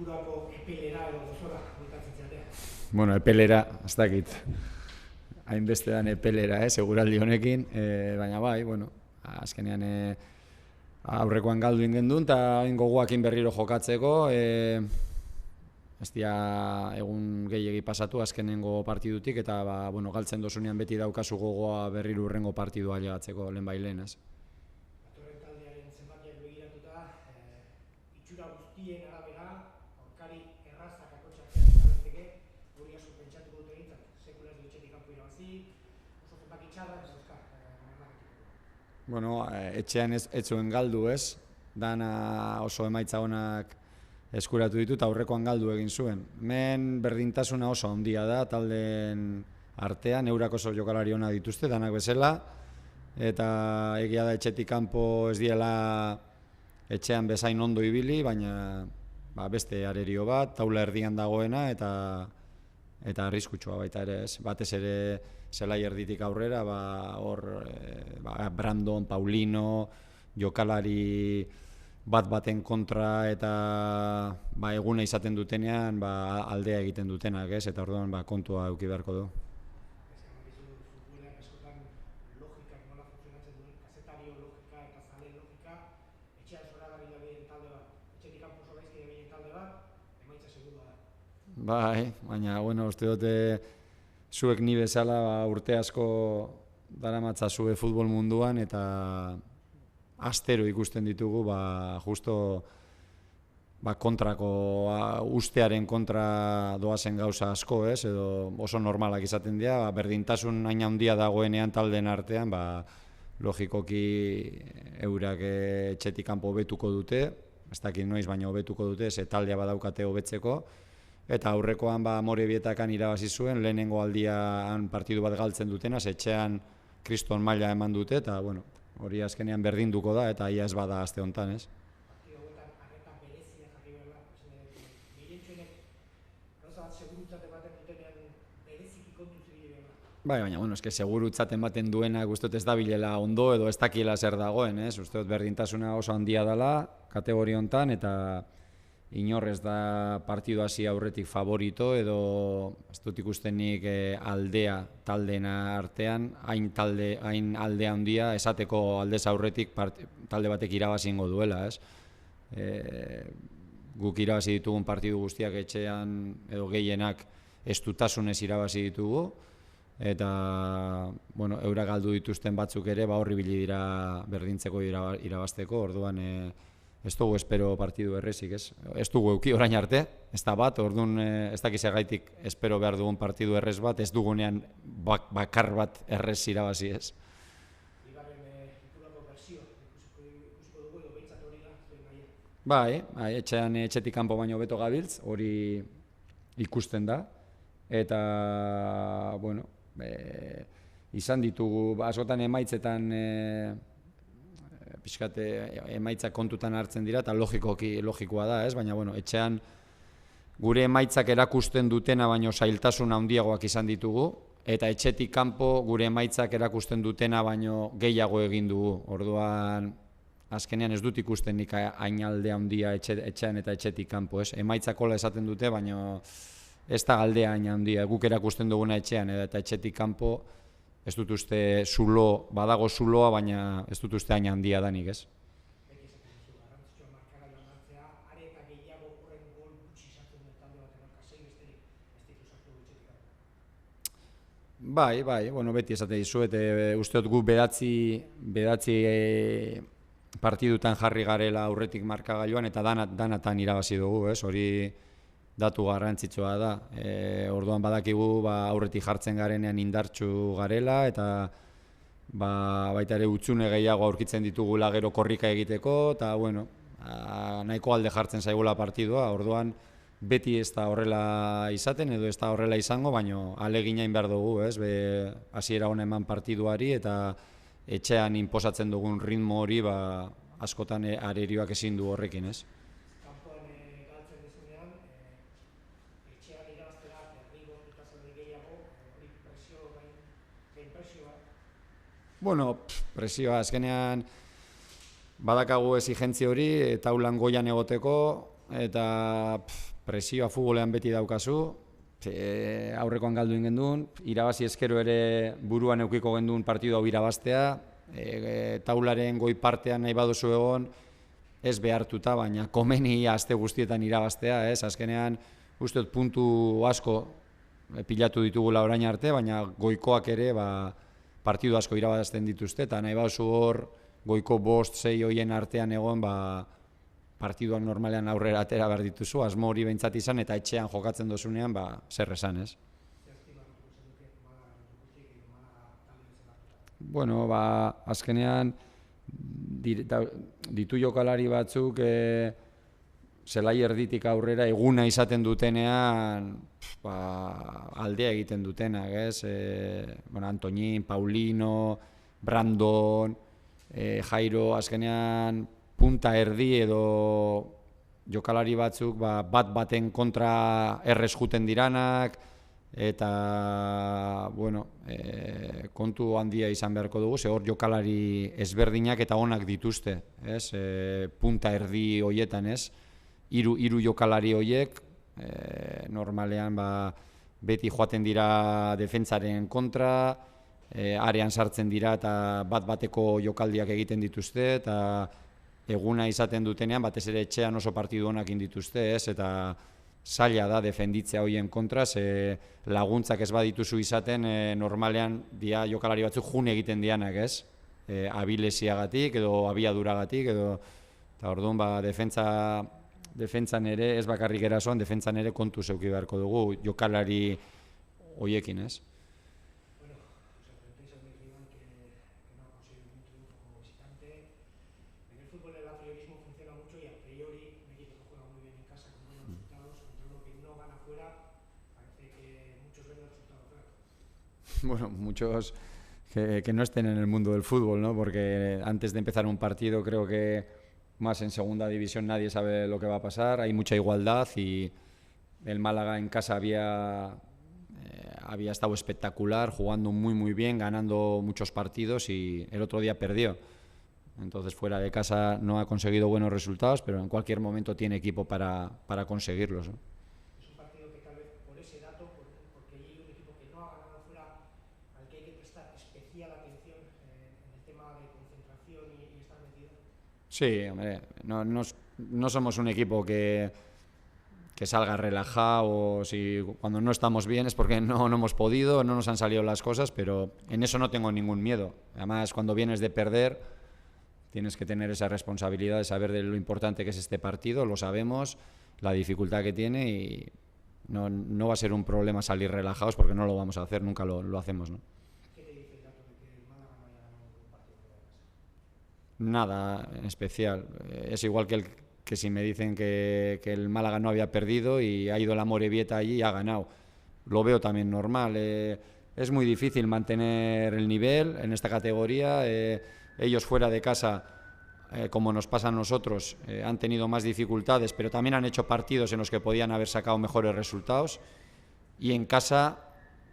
Ipurako epelera edo gozora bueltatzen zatea. Bueno, epelera, ez dakit. Hainbestean epelera, seguraldi honekin, baina bai, bueno, azkenean aurrekoan galdu ingen duen, eta gogoakin berriro jokatzeko, ez dira egun gehiegi pasatu azkenengo partidutik, eta bueno, galtzen dozunean beti daukazu gogoa berriro urrengo partidua llegatzeko lehen bai lehen, ez. Datorren taldearen zenbakiak begiratuta, itxura guztien arabera, aurkari errazak akotxak izanezteke, hori asko pentsatuko dut egintzat, sekula ez du etxetik kanpo irabazi, oso zenbaki txarrak ez dauzka. Bueno, etxean ez zuen galdu, ez? Dana oso emaitza onak eskuratu ditut, aurrekoan galdu egin zuen. Hemen berdintasuna oso handia da, taldeen artean, eurak oso jokalari ona dituzte, danak bezala, eta egia da etxetik kanpo ez diela etxean bezain ondo ibili, baina beste arerio bat, taula erdian dagoena, eta arriskutsua baita ere, ez? Batez ere zelai erditik aurrera, hor Brandon, Paulino, jokalari baten kontra eta eguna izaten dutenean aldea egiten dutenak, ez? Eta orduan kontua eduki beharko du. Futbolean askotan logikak nola funtzionatzen duen, kazetario logika eta zale logika, etxean zoragarri dabilen talde bat, etxetik kanpo oso gaizki dabilen talde bat, emaitza segurua da. Bai, baina, bueno, uste dute zuek ni bezala urte asko daramatza zue futbol munduan, eta astero ikusten ditugu, justo kontrako, ustearen kontra doazen gauza asko, ez, edo oso normalak izaten dira, berdintasun hain handia dagoenean taldeen artean, logikoki eurak etxetik kanpo hobetuko dute, ez dakit noiz baina hobetuko dute, ze taldea badaukate hobetzeko, eta aurrekoan Amorebietakan irabazi zuen, lehenengo aldian partidu bat galtzen dutena, etxean kriston maila eman dute, eta bueno, hori azkenean berdinduko da, eta ia ez bada aste honetan, ez? Partidu hauetan arreta berezia jarri behar da, gehientsuenek gauza bat segurutzat ematen dutenean bereziki kontuz egin behar da. Bai, baina, bueno, eske segurutzat ematen duena uste dut ez dabilela ondo edo ez dakiela zer dagoen, ez? Uste dut berdintasuna oso handia dela kategoria honetan, eta inor ez da partidu hasi aurretik favorito edo ez dut ikustenik aldea taldeena artean, hain alde handia esateko aldez aurretik talde batek irabazingo duela, ez? Guk irabazi ditugun partidu guztiak etxean edo gehienak estutasunez irabazi ditugu, eta bueno, eurak galdu dituzten batzuk ere horri bili dira berdintzeko irabazteko, orduan ez dugu espero partidu errezik, ez? Ez dugu euki orain arte, ez da bat, orduan ez dakizagaitik espero behar dugun partidu errez bat, ez dugunean bakar bat errez irabazi, ez? Bigarren Ipurako bertsio ikusiko dugu edo behintzat hori da zuen nahi. Bai, etxetik kanpo baino hobeto gabiltz, hori ikusten da, eta, bueno, izan ditugu, askotan emaitzetan pixkate emaitzak kontutan hartzen dira, eta logikoa da, ez? Baina, bueno, etxean gure emaitzak erakusten dutena baino zailtasun handiagoak izan ditugu, eta etxetik kanpo gure emaitzak erakusten dutena baino gehiago egin dugu. Orduan, azkenean ez dut ikusten nik hain alde handia etxean eta etxetik kanpo, ez? Emaitzak hola esaten dute, baino ez da aldea hain handia, guk erakusten duguna etxean eta etxetik kanpo, ez dut uste badago zuloa, baina ez dut uste hain handia danik, ez? Beti esaten duzu, garrantzitsua markagailuan hartzea, are eta gehiago horren gol gutxi sartzen duen talde baten aurka, sei besterik ez ditu sartu etxetik kanpo. Bai, bueno, beti esate dizuet, uste dut gu bedatzi partidutan jarri garela aurretik markagailuan, eta danatan irabazi dugu, ez? Hori datu garrantzitsua da. Orduan badakigu aurretik jartzen garenean indartsu garela, eta baita ere hutsune gehiago aurkitzen ditugula gero korrika egiteko, eta bueno, nahiko alde jartzen zaigula partidua, orduan beti ez da horrela izaten edo ez da horrela izango, baino ahalegin egin behar dugu, ez? Hasiera ona eman partiduari, eta etxean inposatzen dugun ritmo hori askotan arerioak ezin du horrekin, ez? Kanpoan galtzen dezunean, etxean irabaztera derrigor eta zalde gehiago, hori presio gain presioa. Bueno, presioa azkenean badakagu exigentzi hori, taulan goian egoteko, eta presioa futbolean beti daukazu, aurrekoan galdu ingen duen, irabazi eskero ere buruan eukiko genduen partidu hau irabaztea, taularen goi partean nahi baduzu egon, ez behartuta, baina komeni aste guztietan irabaztea, azkenean uste dut puntu asko pilatu ditugula orain arte, baina goikoak ere partidu asko irabazten dituzte, eta nahi baduzu hor goiko 5-6 hoien artean egon, partiduan normalean aurrera atera behar dituzu, asmo hori behintzat izan, eta etxean jokatzen dozunean, zer esan, ez? Bueno, azkenean ditu jokalari batzuk zelai erditik aurrera eguna izaten dutenean aldea egiten dutenak, ez? Antoñín, Paulino, Brandon, Jairo, azkenean punta erdi edo jokalari batzuk bat-baten kontra errez juten diranak, eta kontu handia izan beharko dugu, ze hor jokalari ezberdinak eta onak dituzte, punta erdi hoietan, hiru jokalari hoiek, normalean beti joaten dira defentsaren kontra, arean sartzen dira eta bat-bateko jokaldiak egiten dituzte, eta eguna izaten dutenean, batez ere etxean oso partidu onak indituzte, eta zaila da defenditzea hoien kontra, ze laguntzak ez badituzu izaten, normalean dia jokalari batzuk june egiten dianak, abilesiagatik edo abiaduragatik, eta orduan defentsan ere, ez bakarrik erasoan, defentsan ere kontu zeuki beharko dugu jokalari hoiekin, Bueno, muchos que no estén en el mundo del fútbol, ¿no? Porque antes de empezar un partido creo que más en segunda división nadie sabe lo que va a pasar, hay mucha igualdad y el Málaga en casa había estado espectacular, jugando muy bien, ganando muchos partidos y el otro día perdió. Entonces fuera de casa no ha conseguido buenos resultados, pero en cualquier momento tiene equipo para conseguirlos, ¿no? Sí, hombre, no somos un equipo que salga relajado, si cuando no estamos bien es porque no hemos podido, no nos han salido las cosas, pero en eso no tengo ningún miedo. Además, cuando vienes de perder, tienes que tener esa responsabilidad de saber de lo importante que es este partido, lo sabemos, la dificultad que tiene y no va a ser un problema salir relajados porque no lo vamos a hacer, nunca lo hacemos, ¿no? Nada en especial, es igual que si me dicen que el Málaga no había perdido y ha ido la Amorebieta allí y ha ganado. Lo veo también normal, es muy difícil mantener el nivel en esta categoría, ellos fuera de casa, como nos pasa a nosotros, han tenido más dificultades, pero también han hecho partidos en los que podían haber sacado mejores resultados, y en casa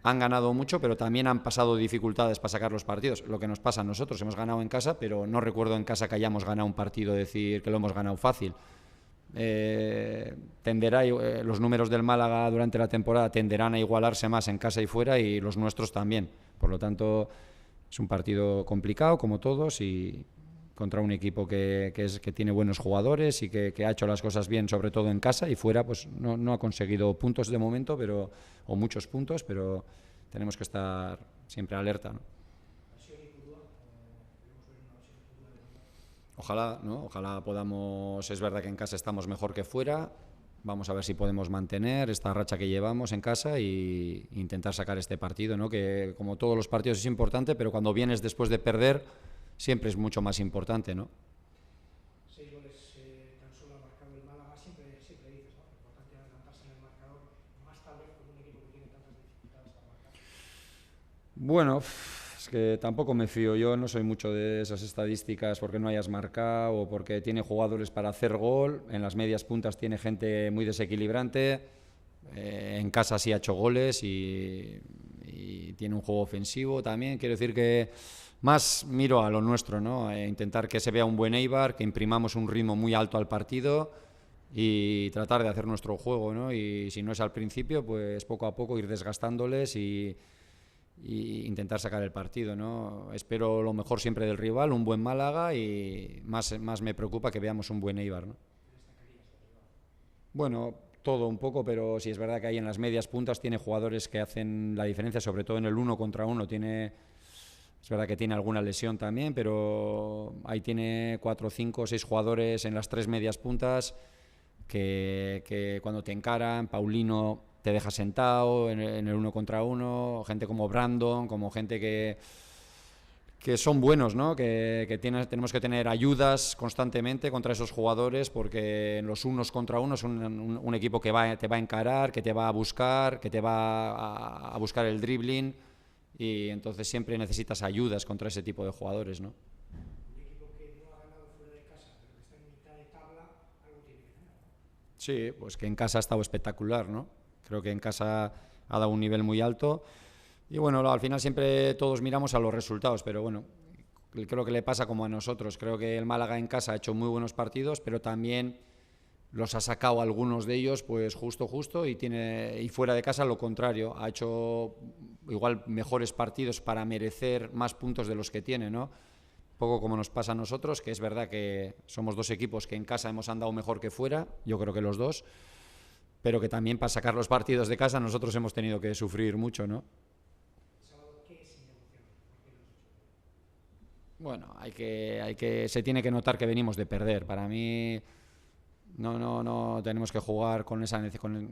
han ganado mucho, pero también han pasado dificultades para sacar los partidos. Lo que nos pasa a nosotros, hemos ganado en casa, pero no recuerdo en casa que hayamos ganado un partido, decir que lo hemos ganado fácil. Los números del Málaga durante la temporada tenderán a igualarse más en casa y fuera, y los nuestros también. Por lo tanto, es un partido complicado, como todos, y contra un equipo que tiene buenos jugadores y que ha hecho las cosas bien, sobre todo en casa, y fuera pues no ha conseguido puntos de momento, o muchos puntos, pero tenemos que estar siempre alerta, ¿no? Ojalá, ¿no? Ojalá podamos, es verdad que en casa estamos mejor que fuera, vamos a ver si podemos mantener esta racha que llevamos en casa e intentar sacar este partido, ¿no? Que como todos los partidos es importante, pero cuando vienes después de perder siempre es mucho más importante, ¿no? 6 goles tan solo ha marcado el Málaga, siempre dices, ¿no? Importante adelantarse en el marcador, más tal vez con un equipo que tiene tantas dificultades para marcar. Bueno, es que tampoco me fío, yo no soy mucho de esas estadísticas porque no hayas marcado o porque tiene jugadores para hacer gol, en las medias puntas tiene gente muy desequilibrante, en casa sí ha hecho goles y tiene un juego ofensivo también, quiero decir que más miro a lo nuestro, ¿no? Intentar que se vea un buen Eibar, que imprimamos un ritmo muy alto al partido, y tratar de hacer nuestro juego, ¿no? Y si no es al principio, pues poco a poco ir desgastándoles y intentar sacar el partido, ¿no? Espero lo mejor siempre del rival, un buen Málaga, y más me preocupa que veamos un buen Eibar, ¿no? Bueno, todo un poco, pero sí es verdad que ahí en las medias puntas tiene jugadores que hacen la diferencia, sobre todo en el 1 contra 1 es verdad que tiene alguna lesión también, pero ahí tiene 4, 5, 6 jugadores en las 3 medias puntas que cuando te encaran, Paulino te deja sentado en el 1 contra 1, gente como Brandon, como gente que son buenos, ¿no? Tenemos que tener ayudas constantemente contra esos jugadores, porque en los 1 contra 1 es un equipo que te va a encarar, que te va a buscar, que te va a buscar el dribbling, y entonces siempre necesitas ayudas contra ese tipo de jugadores, ¿no? Un equipo que no ha ganado fuera de casa, pero que está en mitad de tabla, algo tiene que ganar, ¿no? Sí, pues que en casa ha estado espectacular, ¿no? Creo que en casa ha dado un nivel muy alto. Y bueno, al final siempre todos miramos a los resultados, pero bueno, creo que le pasa como a nosotros. Creo que el Málaga en casa ha hecho muy buenos partidos, pero también los ha sacado algunos de ellos pues justo, y fuera de casa lo contrario. Ha hecho igual mejores partidos para merecer más puntos de los que tiene, ¿no? Un poco como nos pasa a nosotros, que es verdad que somos dos equipos que en casa hemos andado mejor que fuera, yo creo que los dos, pero que también para sacar los partidos de casa nosotros hemos tenido que sufrir mucho, ¿no? Bueno, se tiene que notar que venimos de perder. Para mí no tenemos que jugar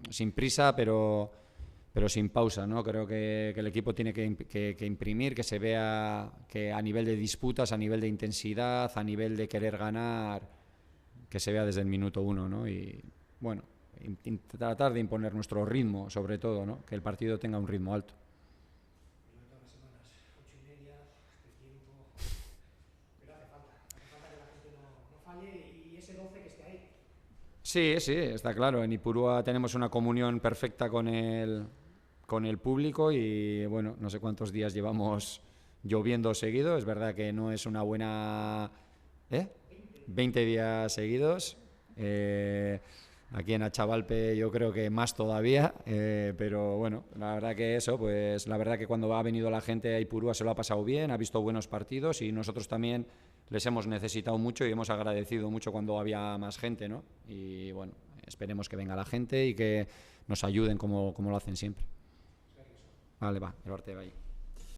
sin prisa, pero sin pausa, ¿no? Creo que el equipo tiene que imprimir, que se vea que a nivel de disputas, a nivel de intensidad, a nivel de querer ganar, que se vea desde el minuto 1, ¿no? Y bueno, tratar de imponer nuestro ritmo, sobre todo, ¿no? Que el partido tenga un ritmo alto. Sí, está claro. En Ipurúa tenemos una comunión perfecta con el público y bueno, no sé cuántos días llevamos lloviendo seguido. Es verdad que no es una buena... 20 días seguidos. Aquí en Achavalpe yo creo que más todavía, pero bueno, la verdad que pues la verdad que cuando ha venido la gente a Ipurúa se lo ha pasado bien, ha visto buenos partidos y nosotros también les hemos necesitado mucho y hemos agradecido mucho cuando había más gente, ¿no? Y bueno, esperemos que venga la gente y que nos ayuden como lo hacen siempre. Vale, va, el arte va ahí.